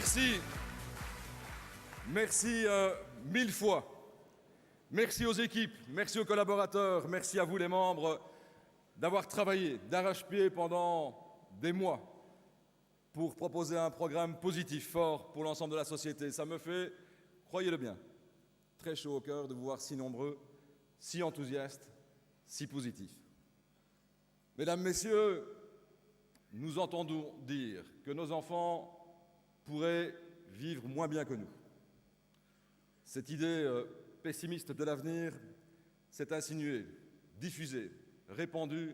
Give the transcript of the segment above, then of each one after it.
Merci. Merci mille fois. Merci aux équipes, merci aux collaborateurs, merci à vous les membres d'avoir travaillé d'arrache-pied pendant des mois pour proposer un programme positif, fort pour l'ensemble de la société. Ça me fait, croyez-le bien, très chaud au cœur de vous voir si nombreux, si enthousiastes, si positifs. Mesdames, Messieurs, nous entendons dire que nos enfants pourraient vivre moins bien que nous. Cette idée pessimiste de l'avenir s'est insinuée, diffusée, répandue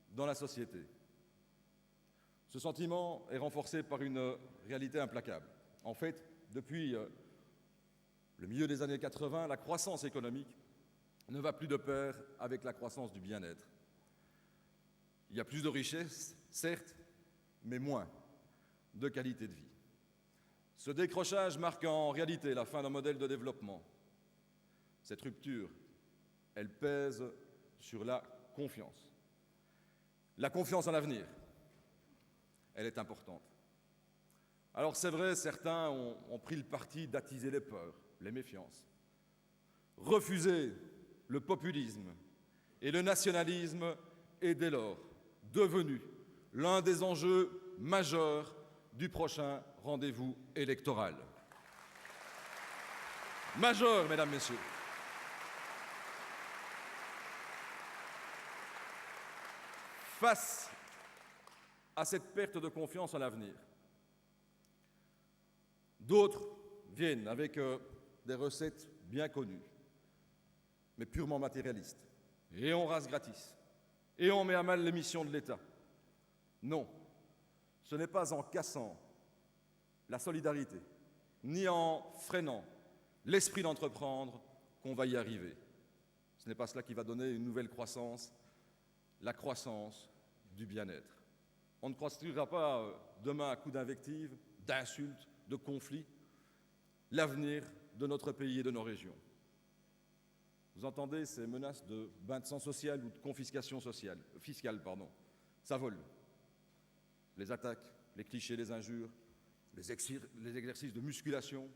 dans la société. Ce sentiment est renforcé par une réalité implacable. En fait, depuis le milieu des années 80, la croissance économique ne va plus de pair avec la croissance du bien-être. Il y a plus de richesses, certes, mais moins de qualité de vie. Ce décrochage marque en réalité la fin d'un modèle de développement. Cette rupture, elle pèse sur la confiance. La confiance en l'avenir, elle est importante. Alors c'est vrai, certains ont pris le parti d'attiser les peurs, les méfiances, refuser le populisme et le nationalisme est dès lors devenu l'un des enjeux majeurs du prochain rendez-vous électoral. Majeur, mesdames, messieurs. Face à cette perte de confiance en l'avenir, d'autres viennent avec des recettes bien connues, mais purement matérialistes. Et on rase gratis. Et on met à mal les missions de l'État. Non, ce n'est pas en cassant la solidarité, ni en freinant l'esprit d'entreprendre qu'on va y arriver. Ce n'est pas cela qui va donner une nouvelle croissance, la croissance du bien-être. On ne construira pas demain à coups d'invectives, d'insultes, de conflits, l'avenir de notre pays et de nos régions. Vous entendez ces menaces de bain de sang social ou de confiscation fiscale, ça vole. Les attaques, les clichés, les injures, les exercices de musculation,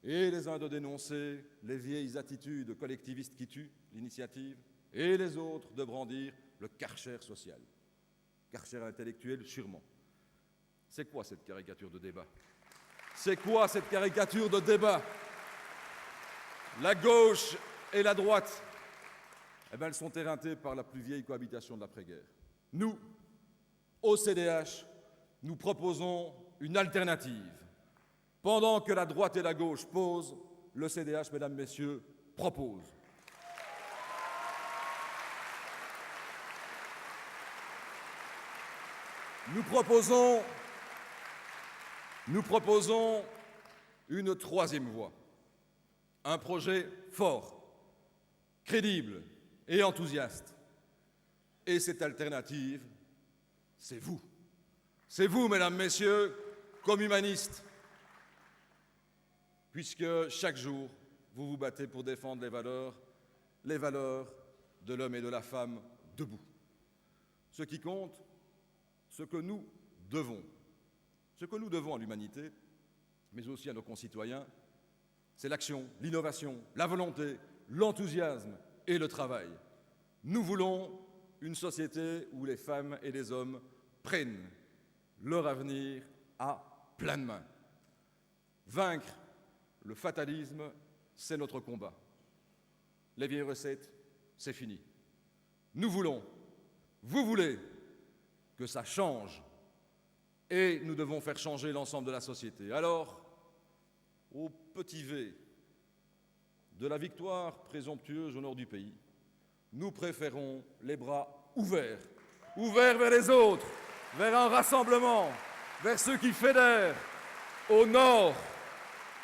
et les uns de dénoncer les vieilles attitudes collectivistes qui tuent l'initiative, et les autres de brandir le karcher social. Karcher intellectuel, sûrement. C'est quoi cette caricature de débat? C'est quoi cette caricature de débat? La gauche et la droite, eh bien, elles sont éreintées par la plus vieille cohabitation de l'après-guerre. Nous, au CDH, nous proposons une alternative. Pendant que la droite et la gauche posent, le CDH, mesdames, messieurs, propose. Nous proposons une troisième voie, un projet fort, crédible et enthousiaste. Et cette alternative, c'est vous. C'est vous, mesdames, messieurs, comme humanistes, puisque chaque jour, vous vous battez pour défendre les valeurs de l'homme et de la femme debout. Ce qui compte, ce que nous devons à l'humanité, mais aussi à nos concitoyens, c'est l'action, l'innovation, la volonté, l'enthousiasme et le travail. Nous voulons une société où les femmes et les hommes prennent leur avenir à pleine main. Vaincre le fatalisme, c'est notre combat. Les vieilles recettes, c'est fini. Nous voulons, vous voulez, que ça change. Et nous devons faire changer l'ensemble de la société. Alors, au petit V de la victoire présomptueuse au nord du pays, nous préférons les bras ouverts, ouverts vers les autres, vers un rassemblement, vers ceux qui fédèrent, au nord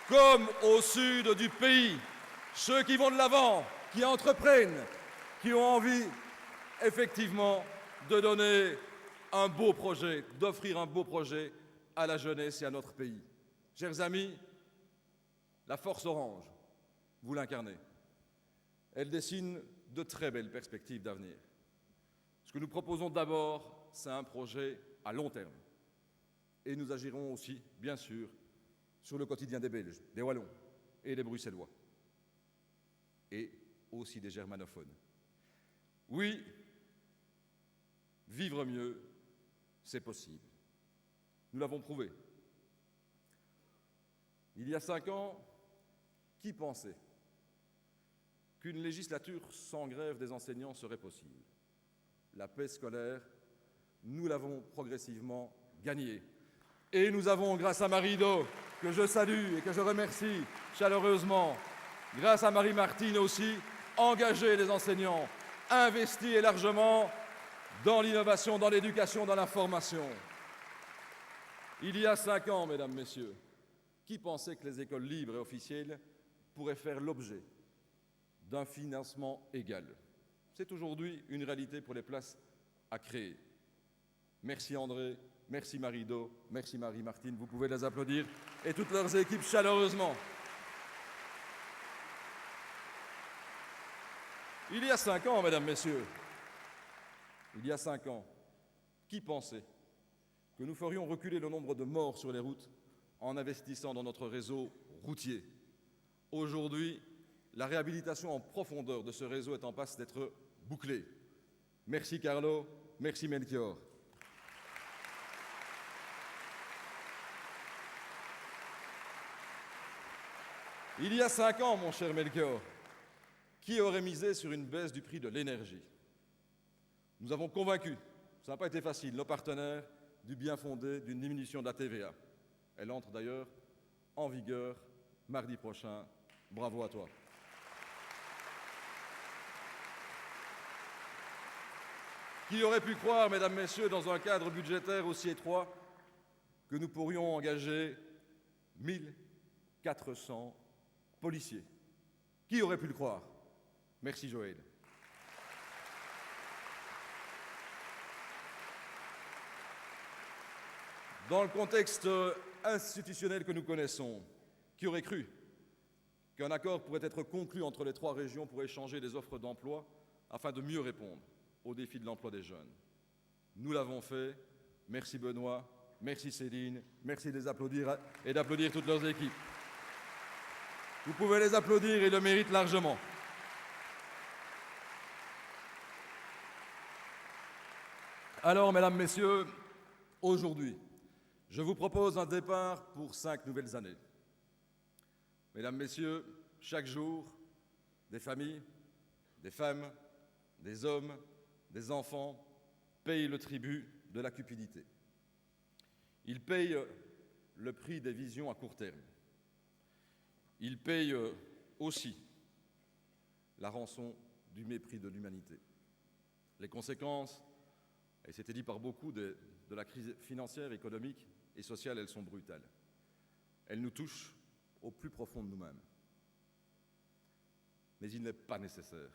comme au sud du pays, ceux qui vont de l'avant, qui entreprennent, qui ont envie, effectivement, de donner un beau projet, d'offrir un beau projet à la jeunesse et à notre pays. Chers amis, la force orange, vous l'incarnez. Elle dessine de très belles perspectives d'avenir. Ce que nous proposons d'abord, c'est un projet à long terme. Et nous agirons aussi, bien sûr, sur le quotidien des Belges, des Wallons et des Bruxellois, et aussi des germanophones. Oui, vivre mieux, c'est possible. Nous l'avons prouvé. Il y a 5 ans, qui pensait qu'une législature sans grève des enseignants serait possible? La paix scolaire, nous l'avons progressivement gagnée. Et nous avons, grâce à Marie-Do, que je salue et que je remercie chaleureusement, grâce à Marie-Martine aussi, engagé les enseignants, investi et largement dans l'innovation, dans l'éducation, dans la formation. Il y a 5 ans, mesdames, messieurs, qui pensait que les écoles libres et officielles pourraient faire l'objet d'un financement égal? C'est aujourd'hui une réalité pour les places à créer. Merci André, merci Marie-Do, merci Marie-Martine, vous pouvez les applaudir, et toutes leurs équipes chaleureusement. Il y a 5 ans, mesdames, messieurs, il y a 5 ans, qui pensait que nous ferions reculer le nombre de morts sur les routes en investissant dans notre réseau routier? Aujourd'hui, la réhabilitation en profondeur de ce réseau est en passe d'être bouclée. Merci Carlo, merci Melchior. Il y a 5 ans, mon cher Melchior, qui aurait misé sur une baisse du prix de l'énergie? Nous avons convaincu, ça n'a pas été facile, nos partenaires du bien fondé d'une diminution de la TVA. Elle entre d'ailleurs en vigueur mardi prochain. Bravo à toi. Qui aurait pu croire, mesdames, messieurs, dans un cadre budgétaire aussi étroit, que nous pourrions engager 1400 policiers? Qui aurait pu le croire? Merci Joël. Dans le contexte institutionnel que nous connaissons, qui aurait cru qu'un accord pourrait être conclu entre les 3 régions pour échanger des offres d'emploi afin de mieux répondre aux défis de l'emploi des jeunes? Nous l'avons fait. Merci Benoît, merci Céline, merci de les applaudir et d'applaudir toutes leurs équipes. Vous pouvez les applaudir, ils le méritent largement. Alors, mesdames, messieurs, aujourd'hui, je vous propose un départ pour 5 nouvelles années. Mesdames, messieurs, chaque jour, des familles, des femmes, des hommes, des enfants payent le tribut de la cupidité. Ils payent le prix des visions à court terme. Ils payent aussi la rançon du mépris de l'humanité. Les conséquences, et c'était dit par beaucoup, de la crise financière, économique et sociale, elles sont brutales. Elles nous touchent au plus profond de nous-mêmes. Mais il n'est pas nécessaire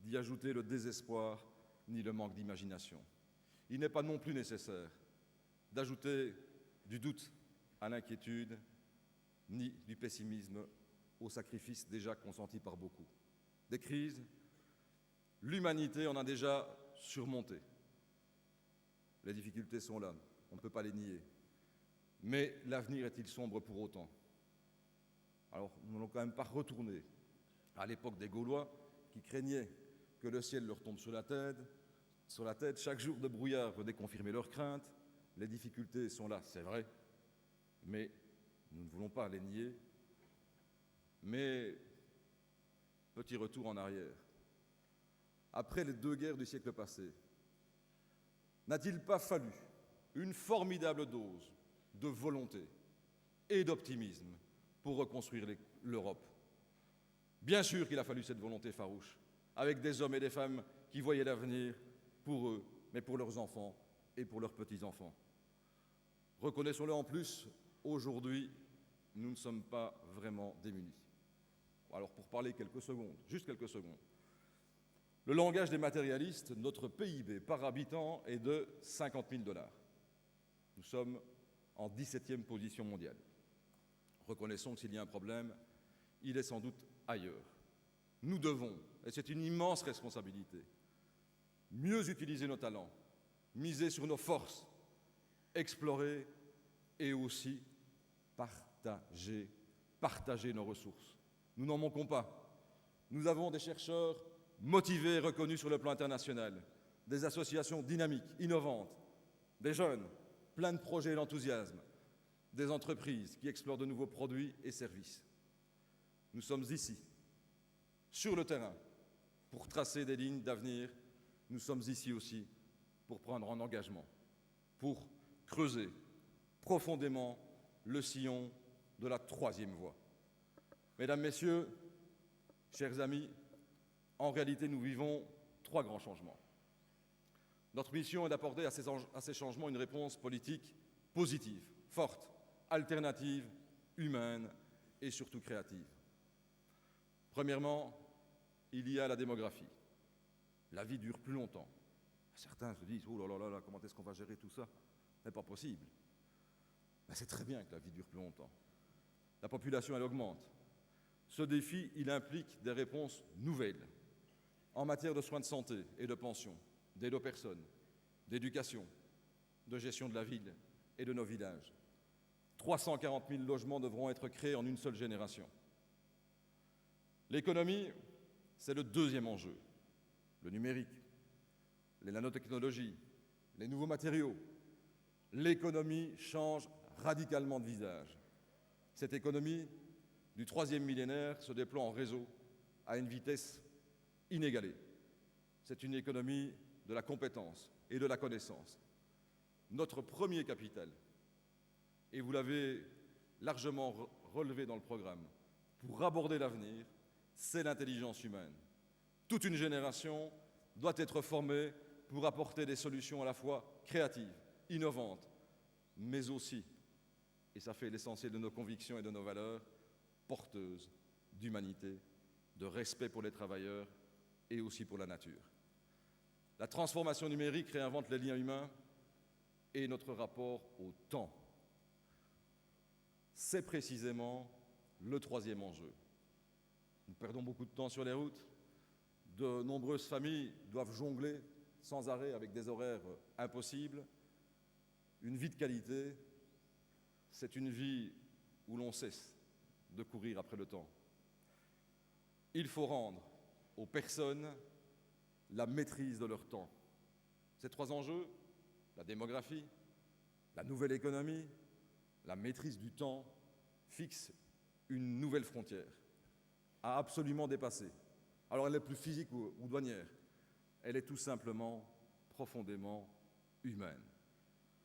d'y ajouter le désespoir ni le manque d'imagination. Il n'est pas non plus nécessaire d'ajouter du doute à l'inquiétude ni du pessimisme au sacrifice déjà consenti par beaucoup. Des crises, l'humanité en a déjà surmonté. Les difficultés sont là, on ne peut pas les nier. Mais l'avenir est-il sombre pour autant? Alors, nous n'allons quand même pas retourner à l'époque des Gaulois qui craignaient que le ciel leur tombe sur la tête. Chaque jour de brouillard venait confirmer leurs craintes. Les difficultés sont là, c'est vrai, mais nous ne voulons pas les nier. Mais, petit retour en arrière. Après les 2 guerres du siècle passé, n'a-t-il pas fallu une formidable dose de volonté et d'optimisme pour reconstruire l'Europe? Bien sûr qu'il a fallu cette volonté farouche, avec des hommes et des femmes qui voyaient l'avenir pour eux, mais pour leurs enfants et pour leurs petits-enfants. Reconnaissons-le en plus, aujourd'hui, nous ne sommes pas vraiment démunis. Alors pour parler quelques secondes, juste quelques secondes, le langage des matérialistes, notre PIB par habitant est de 50 000 $. Nous sommes en 17e position mondiale. Reconnaissons que s'il y a un problème, il est sans doute ailleurs. Nous devons, et c'est une immense responsabilité, mieux utiliser nos talents, miser sur nos forces, explorer et aussi partager nos ressources. Nous n'en manquons pas. Nous avons des chercheurs motivés et reconnus sur le plan international, des associations dynamiques, innovantes, des jeunes, pleins de projets et d'enthousiasme, des entreprises qui explorent de nouveaux produits et services. Nous sommes ici, sur le terrain, pour tracer des lignes d'avenir. Nous sommes ici aussi pour prendre un engagement, pour creuser profondément le sillon de la troisième voie. Mesdames, Messieurs, chers amis, en réalité, nous vivons 3 grands changements. Notre mission est d'apporter à ces changements une réponse politique positive, forte, alternative, humaine et surtout créative. Premièrement, il y a la démographie. La vie dure plus longtemps. Certains se disent « Oh là là là, comment est-ce qu'on va gérer tout ça ?» Ce n'est pas possible. Ben, c'est très bien que la vie dure plus longtemps. La population, elle augmente. Ce défi, il implique des réponses nouvelles en matière de soins de santé et de pension, d'aide aux personnes, d'éducation, de gestion de la ville et de nos villages. 340 000 logements devront être créés en une seule génération. L'économie, c'est le deuxième enjeu. Le numérique, les nanotechnologies, les nouveaux matériaux. L'économie change radicalement de visage. Cette économie du troisième millénaire se déploie en réseau à une vitesse inégalée. C'est une économie de la compétence et de la connaissance. Notre premier capital, et vous l'avez largement relevé dans le programme, pour aborder l'avenir, c'est l'intelligence humaine. Toute une génération doit être formée pour apporter des solutions à la fois créatives, innovantes, mais aussi, et ça fait l'essentiel de nos convictions et de nos valeurs, porteuses d'humanité, de respect pour les travailleurs et aussi pour la nature. La transformation numérique réinvente les liens humains et notre rapport au temps. C'est précisément le troisième enjeu. Nous perdons beaucoup de temps sur les routes. De nombreuses familles doivent jongler sans arrêt avec des horaires impossibles. Une vie de qualité, c'est une vie où l'on cesse de courir après le temps. Il faut rendre aux personnes la maîtrise de leur temps. Ces 3 enjeux, la démographie, la nouvelle économie, la maîtrise du temps, fixent une nouvelle frontière à absolument dépasser. Alors elle n'est plus physique ou douanière, elle est tout simplement profondément humaine.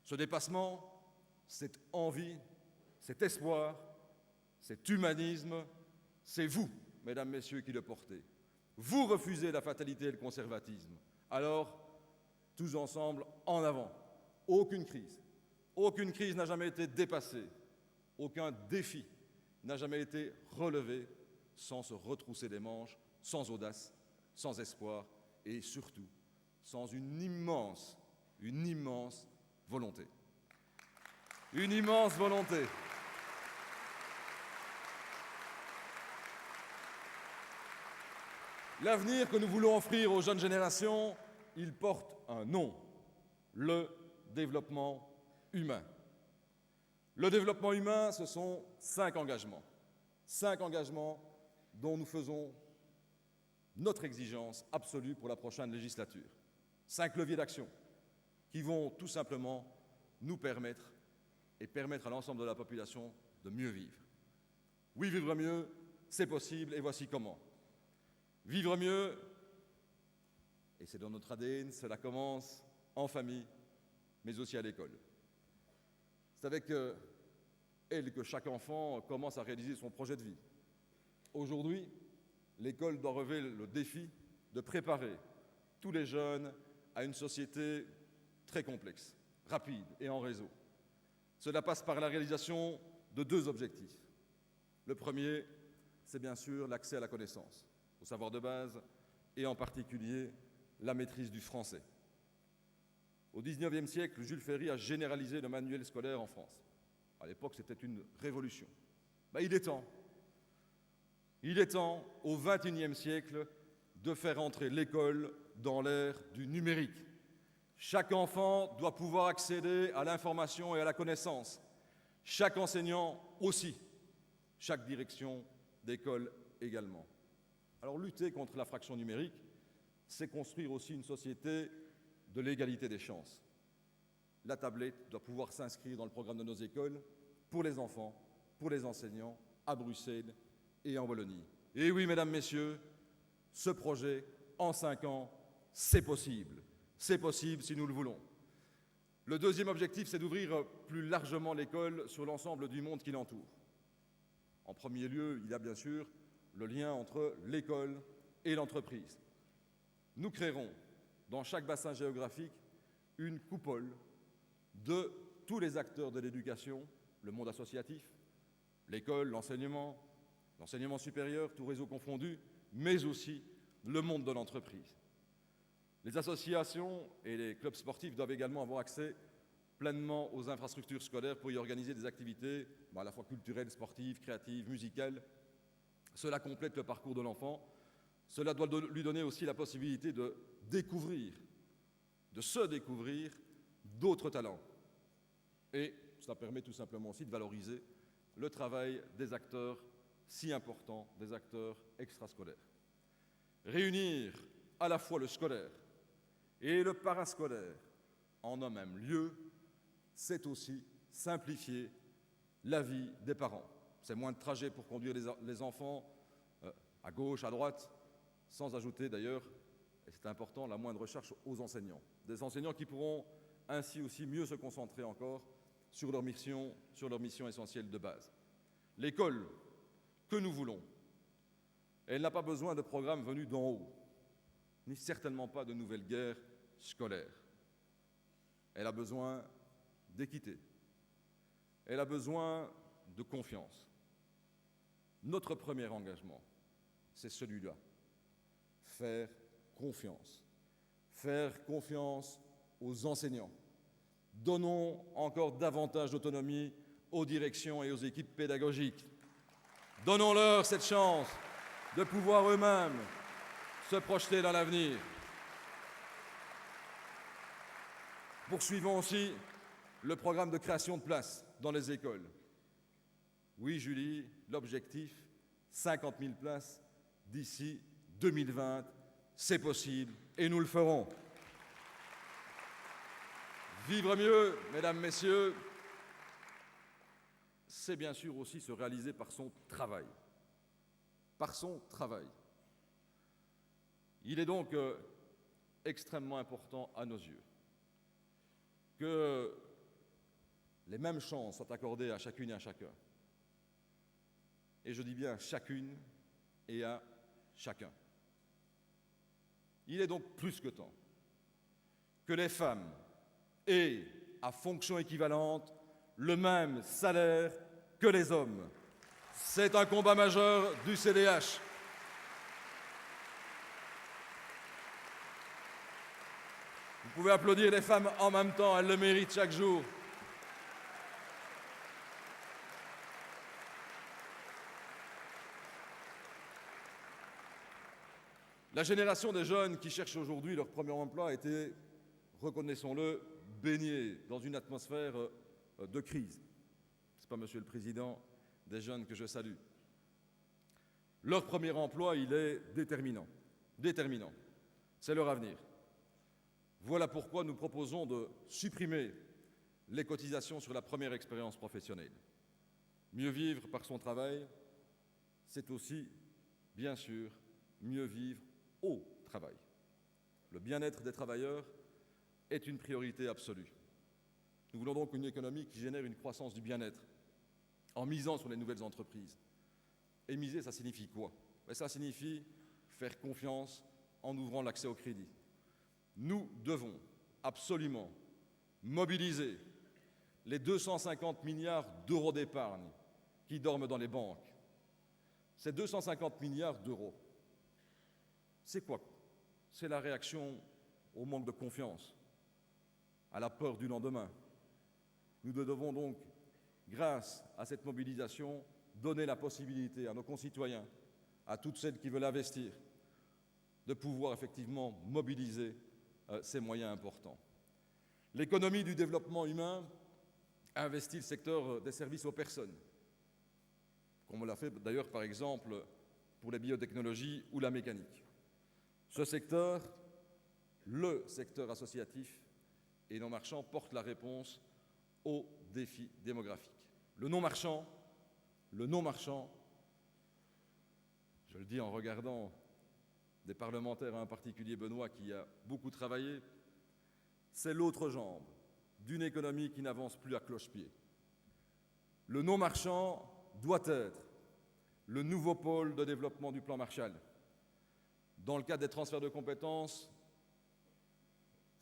Ce dépassement, cette envie, cet espoir, cet humanisme, c'est vous, mesdames, messieurs, qui le portez. Vous refusez la fatalité et le conservatisme. Alors, tous ensemble, en avant. Aucune crise n'a jamais été dépassée. Aucun défi n'a jamais été relevé sans se retrousser les manches, sans audace, sans espoir et surtout sans une immense volonté. Une immense volonté. L'avenir que nous voulons offrir aux jeunes générations, il porte un nom, le développement humain. Le développement humain, ce sont 5 engagements. 5 engagements dont nous faisons notre exigence absolue pour la prochaine législature. 5 leviers d'action qui vont tout simplement nous permettre et permettre à l'ensemble de la population de mieux vivre. Oui, vivre mieux, c'est possible et voici comment. Vivre mieux, et c'est dans notre ADN, cela commence en famille, mais aussi à l'école. C'est avec elle que chaque enfant commence à réaliser son projet de vie. Aujourd'hui, l'école doit relever le défi de préparer tous les jeunes à une société très complexe, rapide et en réseau. Cela passe par la réalisation de 2 objectifs. Le premier, c'est bien sûr l'accès à la connaissance, au savoir de base et en particulier la maîtrise du français. Au XIXe siècle, Jules Ferry a généralisé le manuel scolaire en France. À l'époque, c'était une révolution. Il est temps, au XXIe siècle, de faire entrer l'école dans l'ère du numérique. Chaque enfant doit pouvoir accéder à l'information et à la connaissance. Chaque enseignant aussi chaque direction d'école également. Alors lutter contre la fraction numérique, c'est construire aussi une société de l'égalité des chances. La tablette doit pouvoir s'inscrire dans le programme de nos écoles pour les enfants, pour les enseignants, à Bruxelles et en Wallonie. Et oui, mesdames, messieurs, ce projet, en 5 ans, c'est possible. C'est possible si nous le voulons. Le deuxième objectif, c'est d'ouvrir plus largement l'école sur l'ensemble du monde qui l'entoure. En premier lieu, il y a bien sûr le lien entre l'école et l'entreprise. Nous créerons dans chaque bassin géographique une coupole de tous les acteurs de l'éducation, le monde associatif, l'école, l'enseignement supérieur, tout réseau confondu, mais aussi le monde de l'entreprise. Les associations et les clubs sportifs doivent également avoir accès pleinement aux infrastructures scolaires pour y organiser des activités à la fois culturelles, sportives, créatives, musicales. Cela complète le parcours de l'enfant. Cela doit lui donner aussi la possibilité de se découvrir d'autres talents. Et ça permet tout simplement aussi de valoriser le travail des acteurs si importants, des acteurs extrascolaires. Réunir à la fois le scolaire et le parascolaire en un même lieu, c'est aussi simplifier la vie des parents. C'est moins de trajets pour conduire les enfants à gauche, à droite, sans ajouter d'ailleurs, et c'est important, la moindre charge aux enseignants. Des enseignants qui pourront ainsi aussi mieux se concentrer encore sur leur mission essentielle de base. L'école que nous voulons, elle n'a pas besoin de programmes venus d'en haut, ni certainement pas de nouvelles guerres scolaires. Elle a besoin d'équité. Elle a besoin de confiance. Notre premier engagement, c'est celui-là. Faire confiance. Faire confiance aux enseignants. Donnons encore davantage d'autonomie aux directions et aux équipes pédagogiques. Donnons-leur cette chance de pouvoir eux-mêmes se projeter dans l'avenir. Poursuivons aussi le programme de création de places dans les écoles. Oui, Julie, l'objectif, 50 000 places d'ici 2020, c'est possible et nous le ferons. Vivre mieux, mesdames, messieurs, c'est bien sûr aussi se réaliser par son travail. Par son travail. Il est donc extrêmement important à nos yeux que les mêmes chances soient accordées à chacune et à chacun. Et je dis bien chacune et à chacun. Il est donc plus que temps que les femmes aient, à fonction équivalente, le même salaire que les hommes. C'est un combat majeur du CDH. Vous pouvez applaudir les femmes en même temps, elles le méritent chaque jour. La génération des jeunes qui cherchent aujourd'hui leur premier emploi a été, reconnaissons-le, baignée dans une atmosphère de crise. Ce n'est pas Monsieur le Président des jeunes que je salue. Leur premier emploi, il est déterminant. Déterminant. C'est leur avenir. Voilà pourquoi nous proposons de supprimer les cotisations sur la première expérience professionnelle. Mieux vivre par son travail, c'est aussi, bien sûr, mieux vivre au travail. Le bien-être des travailleurs est une priorité absolue. Nous voulons donc une économie qui génère une croissance du bien-être en misant sur les nouvelles entreprises. Et miser, ça signifie quoi? Ça signifie faire confiance en ouvrant l'accès au crédit. Nous devons absolument mobiliser les 250 milliards d'euros d'épargne qui dorment dans les banques. Ces 250 milliards d'euros, c'est quoi? C'est la réaction au manque de confiance, à la peur du lendemain. Nous devons donc, grâce à cette mobilisation, donner la possibilité à nos concitoyens, à toutes celles qui veulent investir, de pouvoir effectivement mobiliser ces moyens importants. L'économie du développement humain investit le secteur des services aux personnes. comme on l'a fait d'ailleurs par exemple pour les biotechnologies ou la mécanique. Ce secteur, le secteur associatif et non marchand, porte la réponse aux défis démographiques. Le non-marchand, je le dis en regardant des parlementaires, en particulier Benoît, qui a beaucoup travaillé, c'est l'autre jambe d'une économie qui n'avance plus à cloche-pied. Le non-marchand doit être le nouveau pôle de développement du plan Marshall. Dans le cadre des transferts de compétences,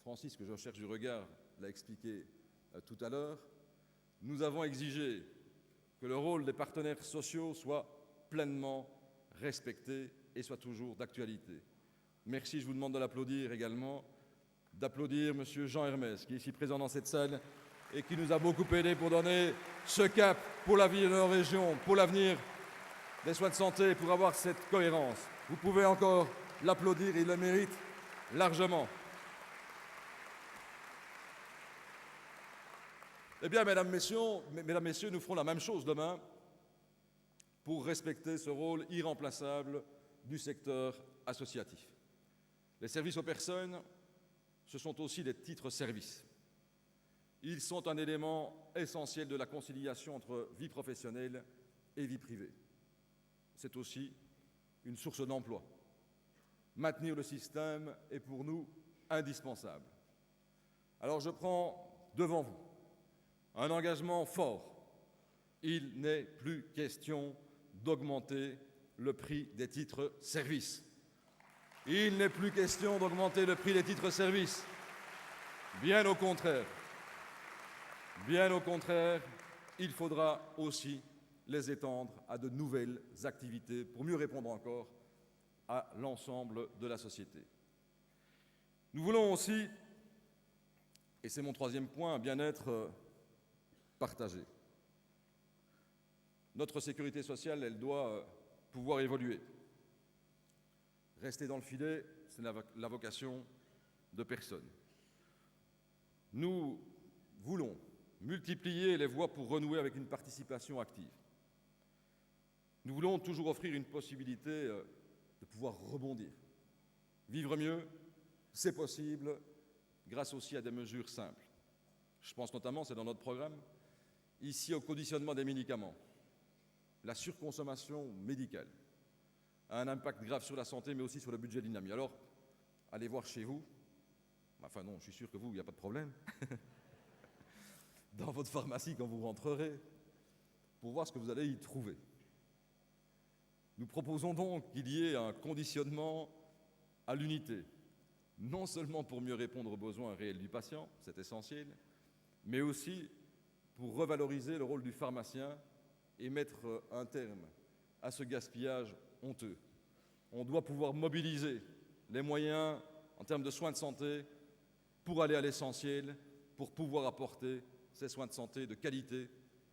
Francis, que je cherche du regard, l'a expliqué tout à l'heure, nous avons exigé que le rôle des partenaires sociaux soit pleinement respecté et soit toujours d'actualité. Merci, je vous demande de l'applaudir également, d'applaudir M. Jean Hermès, qui est ici présent dans cette salle et qui nous a beaucoup aidé pour donner ce cap pour la vie de nos régions, pour l'avenir des soins de santé, pour avoir cette cohérence. Vous pouvez encore l'applaudir, il le mérite largement. Eh bien, mesdames, messieurs, nous ferons la même chose demain pour respecter ce rôle irremplaçable du secteur associatif. Les services aux personnes, ce sont aussi des titres-services. Ils sont un élément essentiel de la conciliation entre vie professionnelle et vie privée. C'est aussi une source d'emploi. Maintenir le système est pour nous indispensable. Alors je prends devant vous un engagement fort. Il n'est plus question d'augmenter le prix des titres-services. Il n'est plus question d'augmenter le prix des titres-services. Bien au contraire. Bien au contraire, il faudra aussi les étendre à de nouvelles activités pour mieux répondre encore à l'ensemble de la société. Nous voulons aussi, et c'est mon troisième point, un bien-être partagé. Notre sécurité sociale, elle doit pouvoir évoluer. Rester dans le filet, c'est la vocation de personne. Nous voulons multiplier les voies pour renouer avec une participation active. Nous voulons toujours offrir une possibilité de pouvoir rebondir. Vivre mieux, c'est possible grâce aussi à des mesures simples. Je pense notamment, c'est dans notre programme, ici au conditionnement des médicaments. La surconsommation médicale a un impact grave sur la santé, mais aussi sur le budget de l'INAMI. Alors, allez voir chez vous, enfin non, je suis sûr que vous, il n'y a pas de problème, dans votre pharmacie quand vous rentrerez, pour voir ce que vous allez y trouver. Nous proposons donc qu'il y ait un conditionnement à l'unité, non seulement pour mieux répondre aux besoins réels du patient, c'est essentiel, mais aussi pour revaloriser le rôle du pharmacien et mettre un terme à ce gaspillage honteux. On doit pouvoir mobiliser les moyens en termes de soins de santé pour aller à l'essentiel, pour pouvoir apporter ces soins de santé de qualité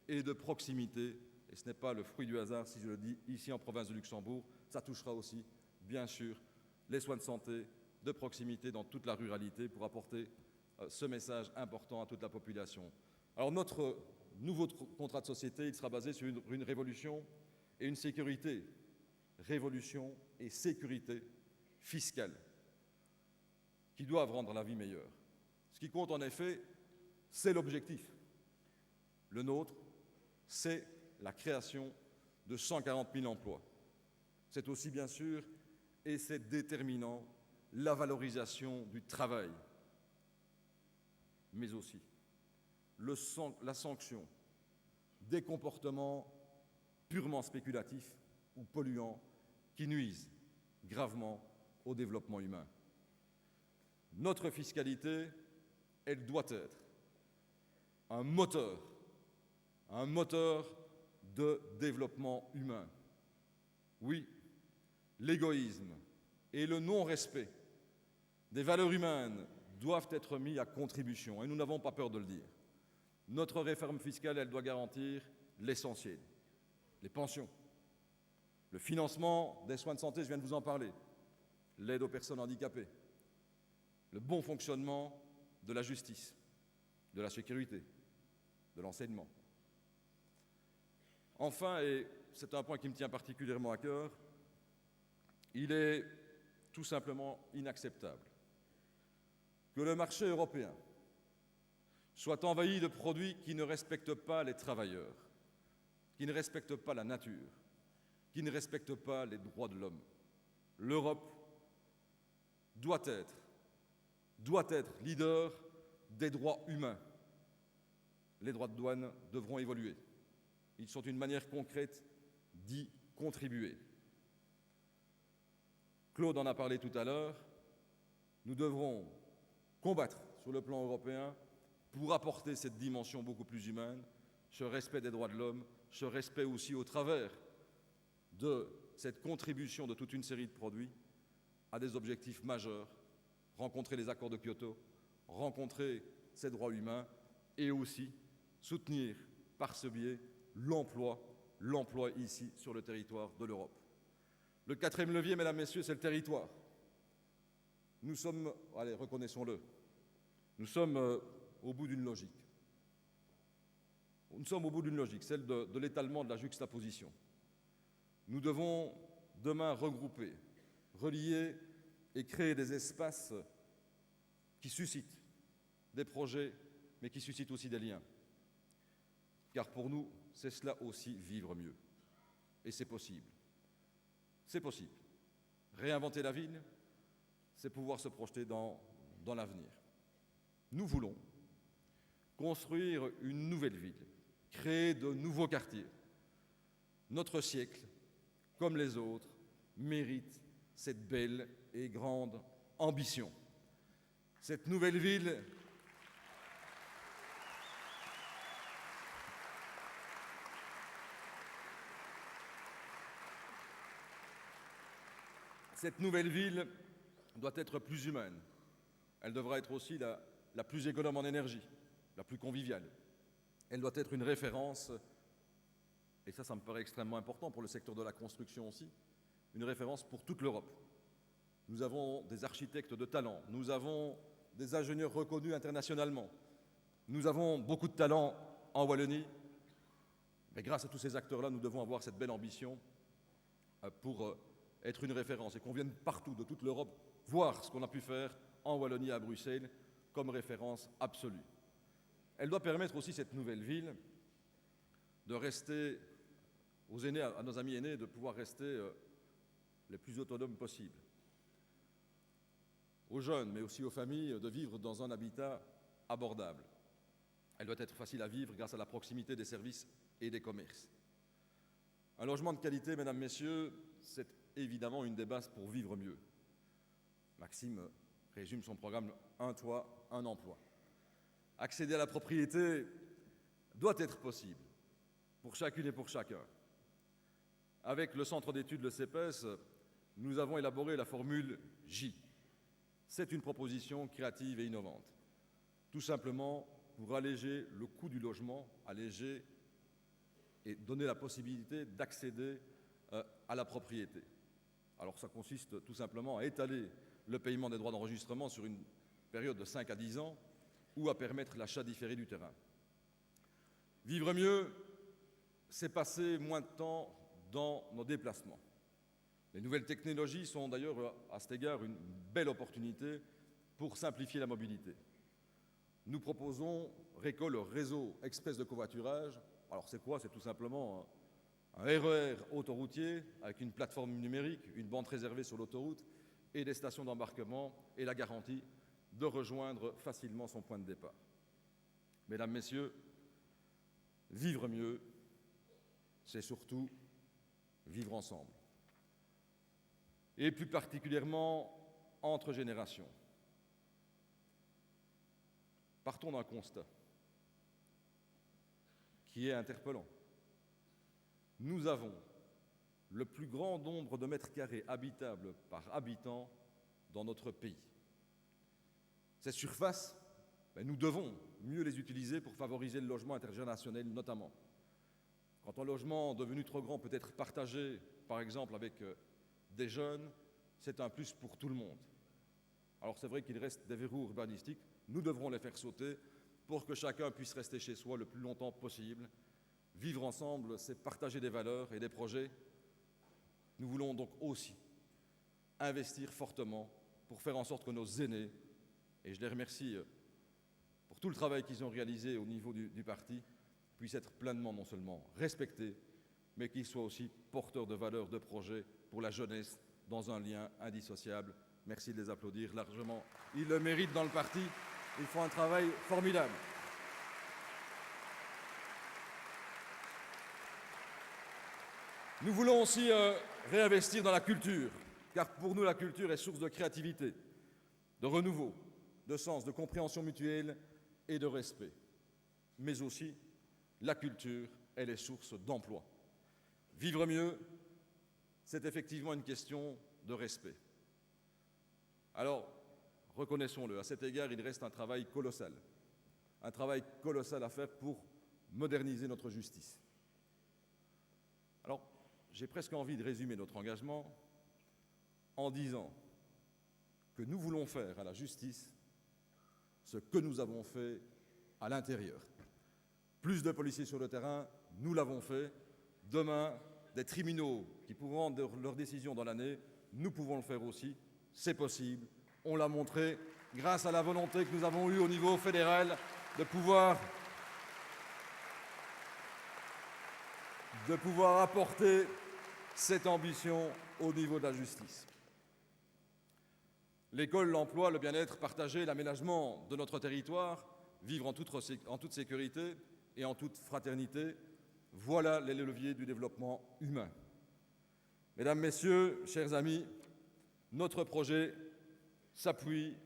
et de proximité. Et ce n'est pas le fruit du hasard si je le dis ici en province de Luxembourg, ça touchera aussi, bien sûr, les soins de santé de proximité dans toute la ruralité pour apporter ce message important à toute la population. Alors notre nouveau contrat de société, il sera basé sur une révolution et une sécurité. Révolution et sécurité fiscale qui doivent rendre la vie meilleure. Ce qui compte en effet, c'est l'objectif. Le nôtre, c'est la création de 140 000 emplois. C'est aussi bien sûr, et c'est déterminant, la valorisation du travail, mais aussi la sanction des comportements purement spéculatifs ou polluants qui nuisent gravement au développement humain. Notre fiscalité, elle doit être un moteur de développement humain. Oui, l'égoïsme et le non-respect des valeurs humaines doivent être mis à contribution, et nous n'avons pas peur de le dire. Notre réforme fiscale, elle doit garantir l'essentiel, les pensions, le financement des soins de santé, je viens de vous en parler, l'aide aux personnes handicapées, le bon fonctionnement de la justice, de la sécurité, de l'enseignement. Enfin, et c'est un point qui me tient particulièrement à cœur, il est tout simplement inacceptable que le marché européen soit envahi de produits qui ne respectent pas les travailleurs, qui ne respectent pas la nature, qui ne respectent pas les droits de l'homme. L'Europe doit être leader des droits humains. Les droits de douane devront évoluer. Ils sont une manière concrète d'y contribuer. Claude en a parlé tout à l'heure. Nous devrons combattre sur le plan européen pour apporter cette dimension beaucoup plus humaine, ce respect des droits de l'homme, ce respect aussi au travers de cette contribution de toute une série de produits à des objectifs majeurs, rencontrer les accords de Kyoto, rencontrer ces droits humains et aussi soutenir par ce biais l'emploi ici sur le territoire de l'Europe. Le quatrième levier, mesdames, messieurs, c'est le territoire. Nous sommes, allez, reconnaissons-le, nous sommes au bout d'une logique. Nous sommes au bout d'une logique, celle de l'étalement de la juxtaposition. Nous devons demain regrouper, relier et créer des espaces qui suscitent des projets, mais qui suscitent aussi des liens. Car pour nous, c'est cela aussi vivre mieux. Et c'est possible. C'est possible. Réinventer la ville, c'est pouvoir se projeter dans l'avenir. Nous voulons construire une nouvelle ville, créer de nouveaux quartiers. Notre siècle, comme les autres, mérite cette belle et grande ambition. Cette nouvelle ville doit être plus humaine. Elle devra être aussi la plus économe en énergie, la plus conviviale. Elle doit être une référence, et ça me paraît extrêmement important pour le secteur de la construction aussi, une référence pour toute l'Europe. Nous avons des architectes de talent, nous avons des ingénieurs reconnus internationalement, nous avons beaucoup de talent en Wallonie, mais grâce à tous ces acteurs-là, nous devons avoir cette belle ambition pour être une référence et qu'on vienne partout de toute l'Europe voir ce qu'on a pu faire en Wallonie à Bruxelles comme référence absolue. Elle doit permettre aussi, cette nouvelle ville, de rester aux aînés, à nos amis aînés, de pouvoir rester les plus autonomes possibles. Aux jeunes, mais aussi aux familles, de vivre dans un habitat abordable. Elle doit être facile à vivre grâce à la proximité des services et des commerces. Un logement de qualité, mesdames, messieurs, c'est évidemment une des bases pour vivre mieux. Maxime résume son programme « Un toit, un emploi ». Accéder à la propriété doit être possible pour chacune et pour chacun. Avec le centre d'études, le CEPES, nous avons élaboré la formule J. C'est une proposition créative et innovante, tout simplement pour alléger le coût du logement, alléger et donner la possibilité d'accéder à la propriété. Alors ça consiste tout simplement à étaler le paiement des droits d'enregistrement sur une période de 5 à 10 ans ou à permettre l'achat différé du terrain. Vivre mieux, c'est passer moins de temps dans nos déplacements. Les nouvelles technologies sont d'ailleurs à cet égard une belle opportunité pour simplifier la mobilité. Nous proposons RECO, le réseau express de covoiturage. Alors c'est quoi? C'est tout simplement un RER autoroutier avec une plateforme numérique, une bande réservée sur l'autoroute et des stations d'embarquement et la garantie de rejoindre facilement son point de départ. Mesdames, Messieurs, vivre mieux, c'est surtout vivre ensemble. Et plus particulièrement entre générations. Partons d'un constat qui est interpellant. Nous avons le plus grand nombre de mètres carrés habitables par habitant dans notre pays. Ces surfaces, nous devons mieux les utiliser pour favoriser le logement intergénérationnel notamment. Quand un logement devenu trop grand peut être partagé, par exemple, avec des jeunes, c'est un plus pour tout le monde. Alors c'est vrai qu'il reste des verrous urbanistiques, nous devrons les faire sauter pour que chacun puisse rester chez soi le plus longtemps possible Vivre ensemble, c'est partager des valeurs et des projets. Nous voulons donc aussi investir fortement pour faire en sorte que nos aînés, et je les remercie pour tout le travail qu'ils ont réalisé au niveau du parti, puissent être pleinement non seulement respectés, mais qu'ils soient aussi porteurs de valeurs, de projets pour la jeunesse dans un lien indissociable. Merci de les applaudir largement. Ils le méritent dans le parti. Ils font un travail formidable. Nous voulons aussi réinvestir dans la culture, car pour nous, la culture est source de créativité, de renouveau, de sens, de compréhension mutuelle et de respect. Mais aussi, la culture, elle est source d'emploi. Vivre mieux, c'est effectivement une question de respect. Alors, reconnaissons-le, à cet égard, il reste un travail colossal à faire pour moderniser notre justice. Alors, j'ai presque envie de résumer notre engagement en disant que nous voulons faire à la justice ce que nous avons fait à l'intérieur. Plus de policiers sur le terrain, nous l'avons fait. Demain, des tribunaux qui pourront rendre leurs décisions dans l'année, nous pouvons le faire aussi. C'est possible. On l'a montré grâce à la volonté que nous avons eue au niveau fédéral de pouvoir apporter cette ambition au niveau de la justice. L'école, l'emploi, le bien-être partagé, l'aménagement de notre territoire, vivre en toute sécurité et en toute fraternité, voilà les leviers du développement humain. Mesdames, Messieurs, chers amis, notre projet s'appuie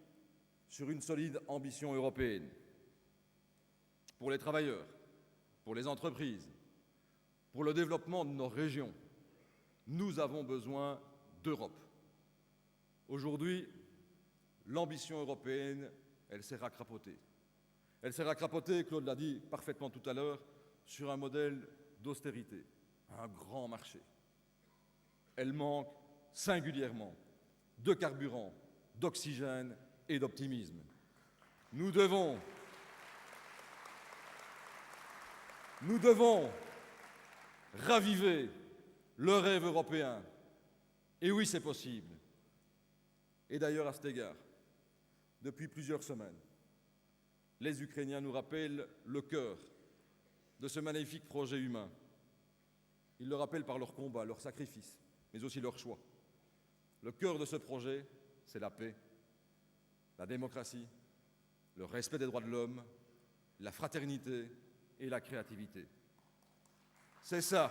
sur une solide ambition européenne. Pour les travailleurs, pour les entreprises, pour le développement de nos régions, nous avons besoin d'Europe. Aujourd'hui, l'ambition européenne, elle s'est racrappotée. Elle s'est racrappotée, Claude l'a dit parfaitement tout à l'heure, sur un modèle d'austérité, un grand marché. Elle manque singulièrement de carburant, d'oxygène et d'optimisme. Nous devons raviver le rêve européen. Et oui, c'est possible. Et d'ailleurs, à cet égard, depuis plusieurs semaines, les Ukrainiens nous rappellent le cœur de ce magnifique projet humain. Ils le rappellent par leur combat, leur sacrifice, mais aussi leur choix. Le cœur de ce projet, c'est la paix, la démocratie, le respect des droits de l'homme, la fraternité et la créativité. C'est ça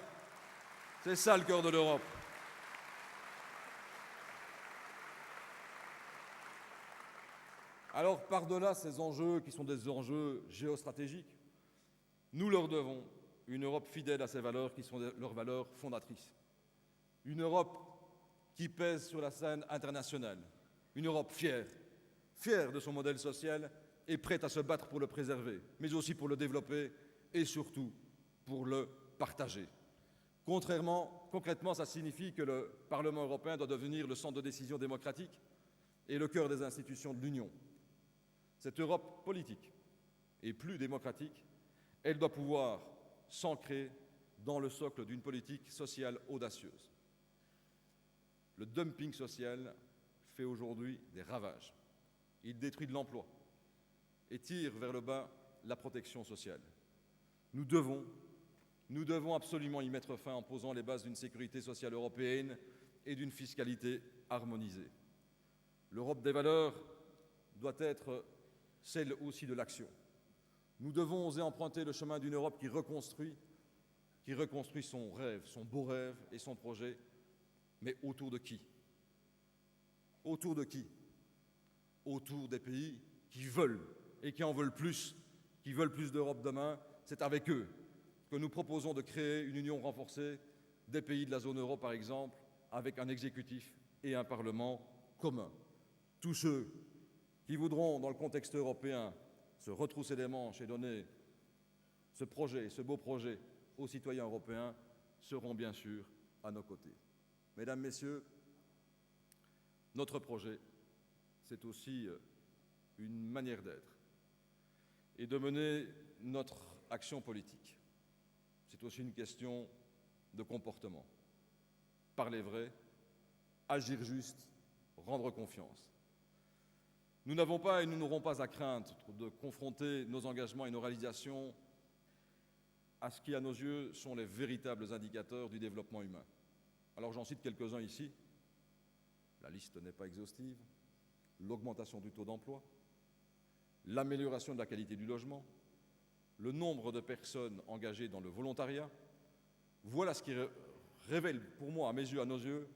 le cœur de l'Europe. Alors, par-delà ces enjeux qui sont des enjeux géostratégiques, nous leur devons une Europe fidèle à ses valeurs qui sont leurs valeurs fondatrices. Une Europe qui pèse sur la scène internationale. Une Europe fière de son modèle social et prête à se battre pour le préserver, mais aussi pour le développer et surtout pour le partager. Concrètement, ça signifie que le Parlement européen doit devenir le centre de décision démocratique et le cœur des institutions de l'Union. Cette Europe politique et plus démocratique, elle doit pouvoir s'ancrer dans le socle d'une politique sociale audacieuse. Le dumping social fait aujourd'hui des ravages. Il détruit de l'emploi et tire vers le bas la protection sociale. Nous devons absolument y mettre fin en posant les bases d'une sécurité sociale européenne et d'une fiscalité harmonisée. L'Europe des valeurs doit être celle aussi de l'action. Nous devons oser emprunter le chemin d'une Europe qui reconstruit son rêve, son beau rêve et son projet, mais autour de qui? Autour de qui? Autour des pays qui veulent et qui en veulent plus, qui veulent plus d'Europe demain. C'est avec eux que nous proposons de créer une union renforcée des pays de la zone euro, par exemple, avec un exécutif et un parlement commun. Tous ceux qui voudront, dans le contexte européen, se retrousser les manches et donner ce beau projet aux citoyens européens seront bien sûr à nos côtés. Mesdames, Messieurs, notre projet, c'est aussi une manière d'être et de mener notre action politique. c'est aussi une question de comportement. Parler vrai, agir juste, rendre confiance. Nous n'avons pas et nous n'aurons pas à craindre de confronter nos engagements et nos réalisations à ce qui, à nos yeux, sont les véritables indicateurs du développement humain. Alors j'en cite quelques-uns ici. La liste n'est pas exhaustive. L'augmentation du taux d'emploi, l'amélioration de la qualité du logement, le nombre de personnes engagées dans le volontariat. Voilà ce qui révèle pour moi, à mes yeux, à nos yeux,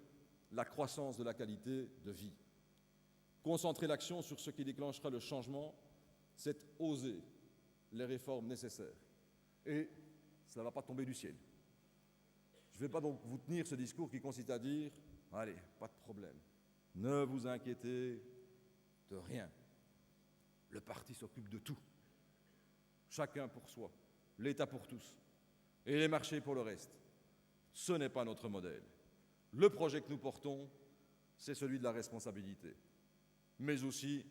la croissance de la qualité de vie. Concentrer l'action sur ce qui déclenchera le changement, c'est oser les réformes nécessaires. Et ça ne va pas tomber du ciel. Je ne vais pas donc vous tenir ce discours qui consiste à dire « Allez, pas de problème, ne vous inquiétez de rien. Le parti s'occupe de tout. Chacun pour soi, l'État pour tous, et les marchés pour le reste. » Ce n'est pas notre modèle. Le projet que nous portons, c'est celui de la responsabilité, mais aussi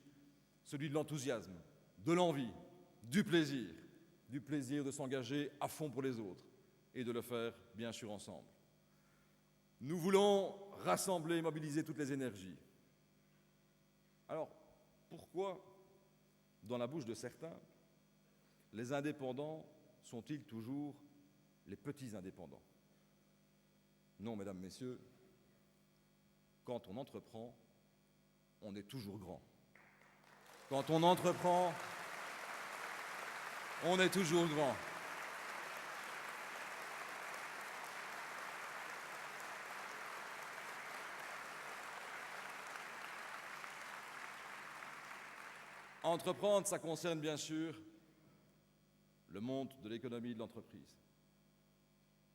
celui de l'enthousiasme, de l'envie, du plaisir de s'engager à fond pour les autres et de le faire, bien sûr, ensemble. Nous voulons rassembler et mobiliser toutes les énergies. Alors, pourquoi, dans la bouche de certains, les indépendants sont-ils toujours les petits indépendants? Non, mesdames, messieurs, quand on entreprend, on est toujours grand. Quand on entreprend, on est toujours grand. Entreprendre, ça concerne bien sûr le monde de l'économie de l'entreprise.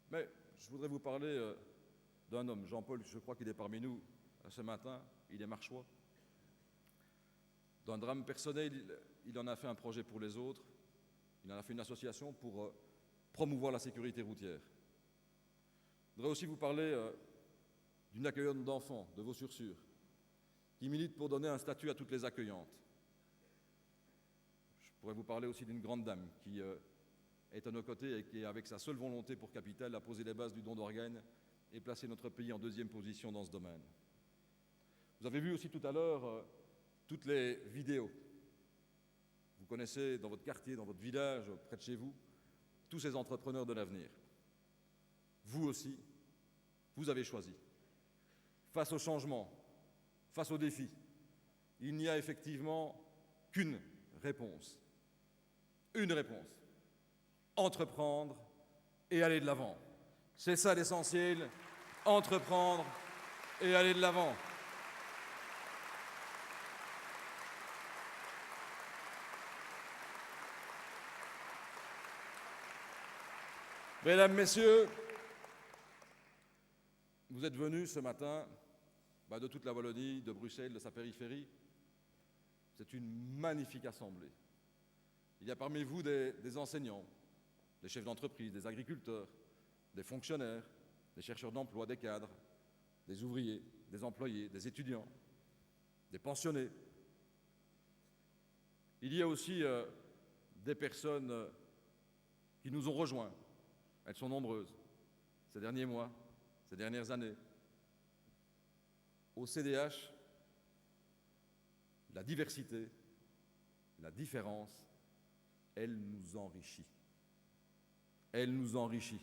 Mais je voudrais vous parler d'un homme, Jean-Paul, je crois qu'il est parmi nous ce matin, il est marchois. D'un drame personnel, il en a fait un projet pour les autres, il en a fait une association pour promouvoir la sécurité routière. Je voudrais aussi vous parler d'une accueillante d'enfants de Vaux-sur-Sûre, qui milite pour donner un statut à toutes les accueillantes. Je pourrais vous parler aussi d'une grande dame qui est à nos côtés et qui, avec sa seule volonté pour capitale, a posé les bases du don d'organes et placé notre pays en 2e position dans ce domaine. Vous avez vu aussi tout à l'heure toutes les vidéos. Vous connaissez dans votre quartier, dans votre village, près de chez vous, tous ces entrepreneurs de l'avenir. Vous aussi, vous avez choisi. Face au changement, face aux défis, il n'y a effectivement qu'une réponse. Une réponse. Entreprendre et aller de l'avant. C'est ça l'essentiel, entreprendre et aller de l'avant. Mesdames, Messieurs, vous êtes venus ce matin de toute la Wallonie, de Bruxelles, de sa périphérie. C'est une magnifique assemblée. Il y a parmi vous des enseignants, des chefs d'entreprise, des agriculteurs, des fonctionnaires, des chercheurs d'emploi, des cadres, des ouvriers, des employés, des étudiants, des pensionnés. Il y a aussi des personnes qui nous ont rejoints. Elles sont nombreuses, ces derniers mois, ces dernières années. Au CDH, la diversité, la différence, elle nous enrichit. Elle nous enrichit.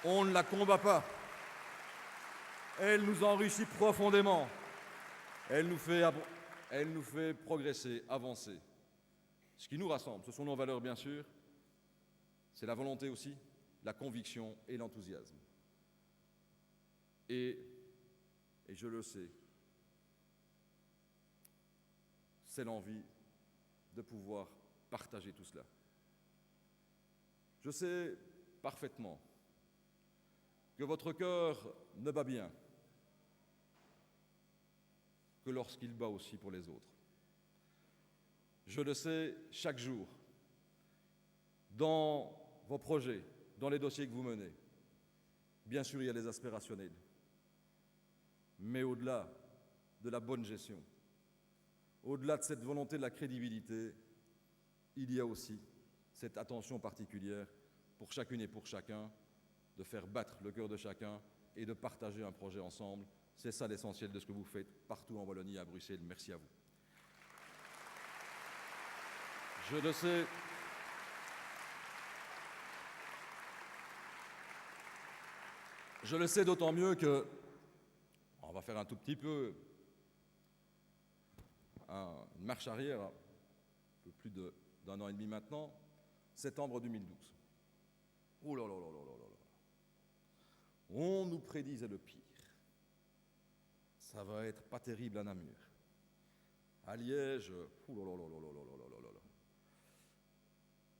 On ne la combat pas. Elle nous enrichit profondément. Elle nous fait progresser, avancer. Ce qui nous rassemble, ce sont nos valeurs, bien sûr. C'est la volonté aussi, la conviction et l'enthousiasme. Et je le sais, c'est l'envie de pouvoir partager tout cela. Je sais parfaitement que votre cœur ne bat bien que lorsqu'il bat aussi pour les autres. Je le sais chaque jour, dans vos projets, dans les dossiers que vous menez. Bien sûr, il y a les aspirationnels, mais au-delà de la bonne gestion, au-delà de cette volonté de la crédibilité, il y a aussi cette attention particulière pour chacune et pour chacun, de faire battre le cœur de chacun et de partager un projet ensemble. C'est ça l'essentiel de ce que vous faites partout en Wallonie et à Bruxelles. Merci à vous. Je le sais. Je le sais d'autant mieux que, on va faire un tout petit peu une marche arrière, un peu plus d'un an et demi maintenant, septembre 2012. Oh là là là là là là là. On nous prédisait le pire. Ça va être pas terrible à Namur. À Liège, oh là là là là là là là là là.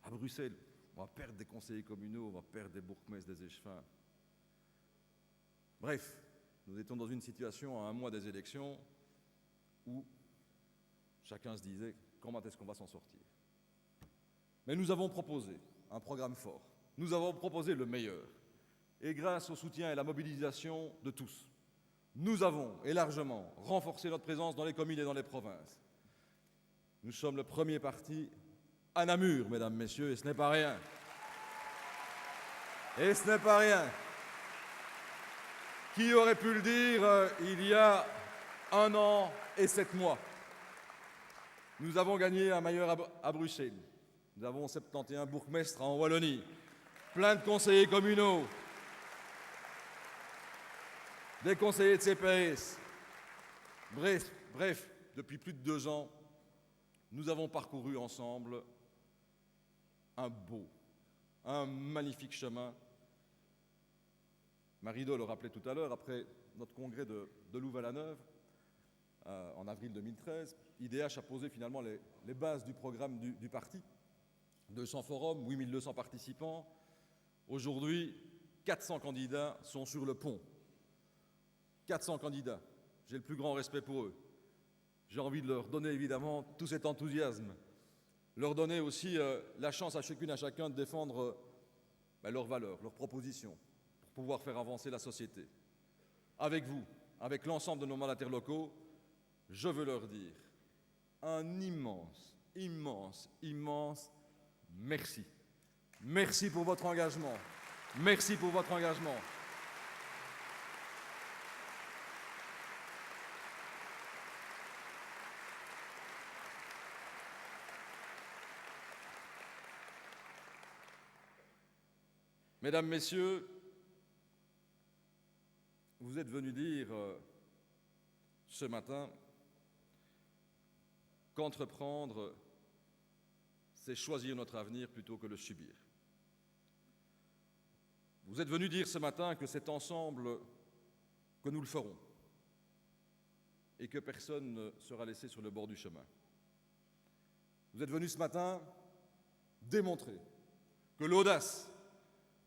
À Bruxelles, on va perdre des conseillers communaux, on va perdre des bourgmestres, des échevins. Bref, nous étions dans une situation à un mois des élections où chacun se disait comment est-ce qu'on va s'en sortir. Mais nous avons proposé un programme fort. Nous avons proposé le meilleur. Et grâce au soutien et à la mobilisation de tous, nous avons, et largement, renforcé notre présence dans les communes et dans les provinces. Nous sommes le premier parti à Namur, mesdames, messieurs, et ce n'est pas rien. Et ce n'est pas rien. Qui aurait pu le dire il y a 1 an et 7 mois? Nous avons gagné un maire à Bruxelles. Nous avons 71 bourgmestres en Wallonie. Plein de conseillers communaux. Des conseillers de CPS. Bref, depuis plus de 2 ans, nous avons parcouru ensemble un beau, un magnifique chemin. Marie-Do le rappelait tout à l'heure, après notre congrès de Louvain-la-Neuve, en avril 2013, IDH a posé finalement les bases du programme du parti. 200 forums, 8200 participants. Aujourd'hui, 400 candidats sont sur le pont. 400 candidats. J'ai le plus grand respect pour eux. J'ai envie de leur donner évidemment tout cet enthousiasme. Leur donner aussi la chance à chacune, à chacun de défendre leurs valeurs, leurs propositions, pour pouvoir faire avancer la société. Avec vous, avec l'ensemble de nos mandataires locaux, je veux leur dire un immense, immense, immense merci. Merci pour votre engagement. Merci pour votre engagement. Mesdames, Messieurs, vous êtes venus dire ce matin qu'entreprendre, c'est choisir notre avenir plutôt que le subir. Vous êtes venus dire ce matin que c'est ensemble que nous le ferons et que personne ne sera laissé sur le bord du chemin. Vous êtes venus ce matin démontrer que l'audace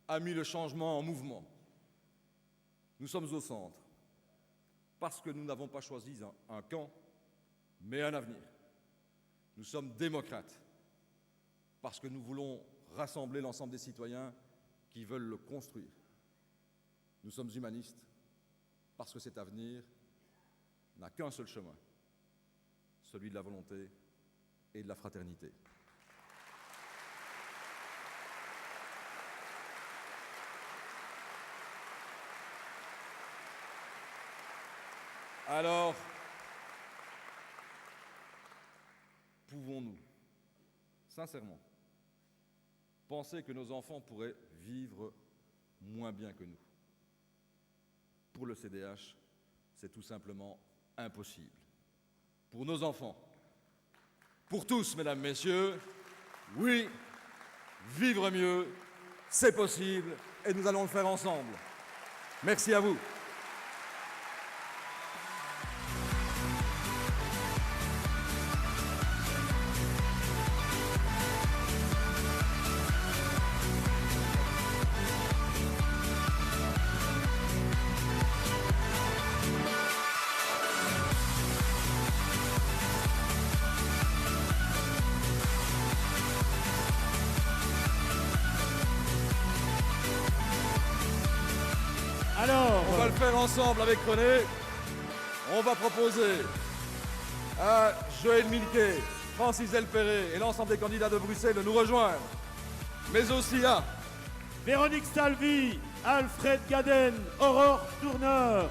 a mis le changement en mouvement. Nous sommes au centre parce que nous n'avons pas choisi un camp, mais un avenir. Nous sommes démocrates parce que nous voulons rassembler l'ensemble des citoyens qui veulent le construire. Nous sommes humanistes parce que cet avenir n'a qu'un seul chemin, celui de la volonté et de la fraternité. Alors, pouvons-nous, sincèrement, penser que nos enfants pourraient vivre moins bien que nous? Pour le CDH, c'est tout simplement impossible. Pour nos enfants, pour tous, mesdames, messieurs, oui, vivre mieux, c'est possible et nous allons le faire ensemble. Merci à vous. Alors, on va le faire ensemble avec René. On va proposer à Joël Milquet, Francis Delperret et l'ensemble des candidats de Bruxelles de nous rejoindre mais aussi à Véronique Salvi, Alfred Gaden, Aurore Tourneur,